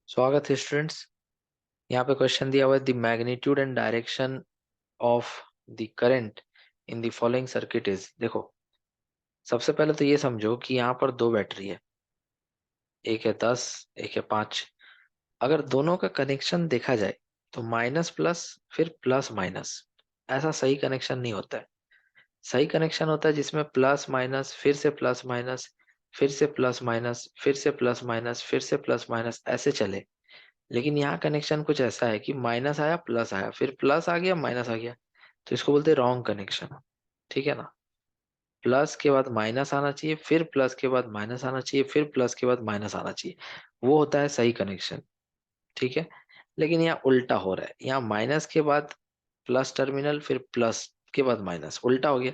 स्वागत है स्टूडेंट्स। यहाँ पे क्वेश्चन दिया हुआ है the magnitude and direction of the current in the following circuit is. देखो, सबसे पहले तो ये समझो कि यहाँ पर दो बैटरी है, एक है 10, एक है 5। अगर दोनों का कनेक्शन देखा जाए तो माइनस प्लस फिर प्लस माइनस, ऐसा सही कनेक्शन नहीं होता है। सही कनेक्शन होता है जिसमें प्लस माइनस फिर से प्लस माइनस, फिर से प्लस माइनस, फिर से प्लस माइनस, फिर से प्लस माइनस, ऐसे चले। लेकिन यहाँ कनेक्शन कुछ ऐसा है कि माइनस आया प्लस आया, फिर प्लस आ गया माइनस आ गया, तो इसको बोलते हैं रॉन्ग कनेक्शन। ठीक है ना। प्लस के बाद माइनस आना चाहिए, फिर प्लस के बाद माइनस आना चाहिए, फिर प्लस के बाद माइनस आना चाहिए, वो होता है सही कनेक्शन। ठीक है। लेकिन यहाँ उल्टा हो रहा है, यहाँ माइनस के बाद प्लस टर्मिनल, फिर प्लस के बाद माइनस, उल्टा हो गया।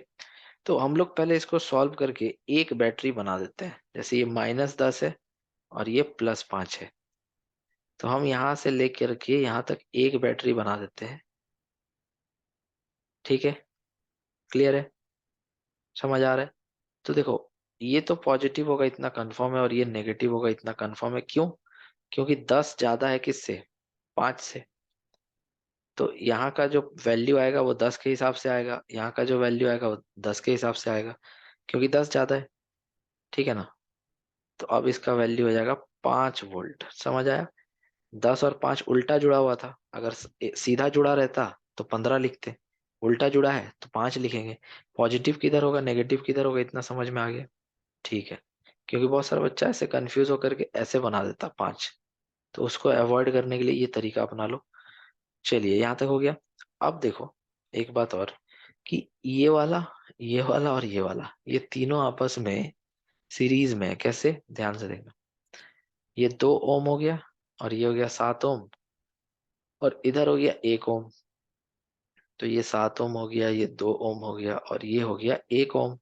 तो हम लोग पहले इसको सॉल्व करके एक बैटरी बना देते हैं। जैसे ये -10 है और ये +5 है, तो हम यहाँ से लेकर के यहाँ तक एक बैटरी बना देते हैं। ठीक है, क्लियर है, समझ आ रहा है। तो देखो, ये तो पॉजिटिव होगा इतना कंफर्म है, और ये नेगेटिव होगा इतना कंफर्म है। क्यों? क्योंकि 10 ज्यादा है किससे? 5 से। तो यहाँ का जो वैल्यू आएगा वो 10 के हिसाब से आएगा, यहाँ का जो वैल्यू आएगा वो 10 के हिसाब से आएगा, क्योंकि 10 ज्यादा है। ठीक है ना। तो अब इसका वैल्यू हो जाएगा 5 वोल्ट। समझ आया। 10 और 5 उल्टा जुड़ा हुआ था, अगर सीधा जुड़ा रहता तो 15 लिखते, उल्टा जुड़ा है तो 5 लिखेंगे। पॉजिटिव किधर होगा नेगेटिव किधर होगा, इतना समझ में आ गया। ठीक है। क्योंकि बहुत सारा बच्चा ऐसे कंफ्यूज होकर के ऐसे बना देता 5, तो उसको अवॉइड करने के लिए ये तरीका अपना लो। चलिए, यहाँ तक हो गया। अब देखो, एक बात और, कि ये वाला और ये तीनों आपस में सीरीज में है। कैसे? ध्यान से देखना। ये 2 ओम हो गया, और ये हो गया 7 ओम, और इधर हो गया 1 ओम। तो ये 7 ओम हो गया, ये 2 ओम हो गया, और ये हो गया 1 ओम।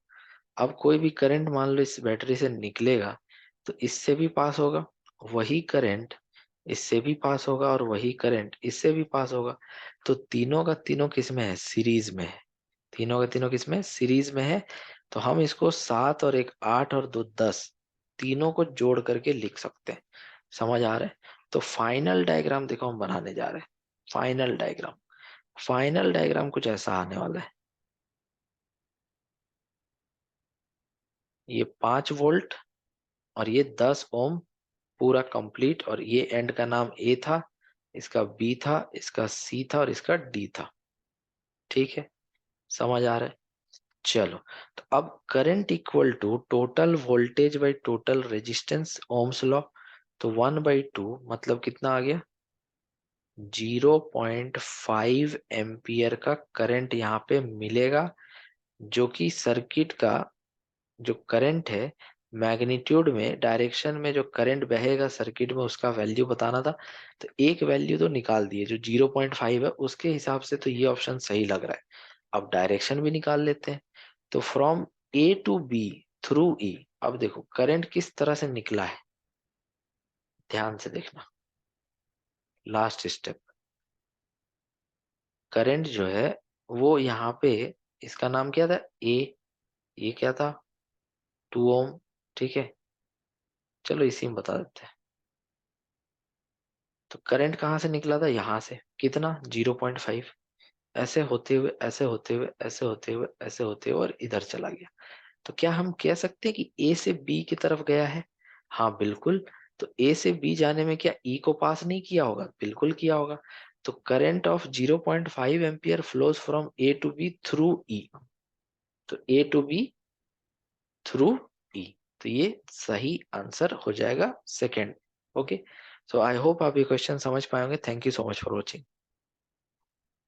अब कोई भी करंट मान लो इस बैटरी से निकलेगा, तो इससे भी पास होगा वही करंट, इससे भी पास होगा, और वही करंट इससे भी पास होगा। तो तीनों का तीनों किस में है? सीरीज में है। तीनों का तीनों किस में है? सीरीज में है। तो हम इसको 7 और 1 8 और 2 10, तीनों को जोड़ करके लिख सकते हैं। समझ आ रहा है। तो फाइनल डायग्राम देखो हम बनाने जा रहे हैं। फाइनल डायग्राम कुछ ऐसा आने वाला है। ये 5 वोल्ट और ये 10 ओम, पूरा कंप्लीट। और ये एंड का नाम ए था, इसका बी था, इसका सी था, और इसका डी था। ठीक है, समझ आ रहा है। चलो, तो अब current equal to total voltage by total resistance, Ohm's law. तो 1/2 मतलब कितना आ गया? 0.5 एम्पियर का करंट यहाँ पे मिलेगा, जो कि सर्किट का जो करंट है, मैग्नीट्यूड में, डायरेक्शन में जो करंट बहेगा सर्किट में, उसका वैल्यू बताना था। तो एक वैल्यू तो निकाल दिए जो 0.5 है, उसके हिसाब से तो ये ऑप्शन सही लग रहा है। अब डायरेक्शन भी निकाल लेते हैं। तो from A to B through E, अब देखो करंट किस तरह से निकला है, ध्यान से देखना। लास्ट स्टेप, करंट जो है वो यहाँ पे, इसका नाम क्या था? ए। ये क्या था? 2 ओम। ठीक है, चलो इसी में बता देते हैं। तो करंट कहाँ से निकला था? यहाँ से। कितना? 0.5। ऐसे होते हुए, ऐसे होते हुए, ऐसे होते हुए, ऐसे होते हुए, और इधर चला गया। तो क्या हम कह सकते हैं कि ए से बी की तरफ गया है? हाँ बिल्कुल। तो ए से बी जाने में क्या ई को पास नहीं किया होगा? बिल्कुल किया होगा। तो current of 0.5 ampere flows from A to B through E. तो A to B through E. तो ये सही आंसर हो जाएगा second. Okay, so I hope आप ये क्वेश्चन समझ पाएंगे। Thank you so much for watching.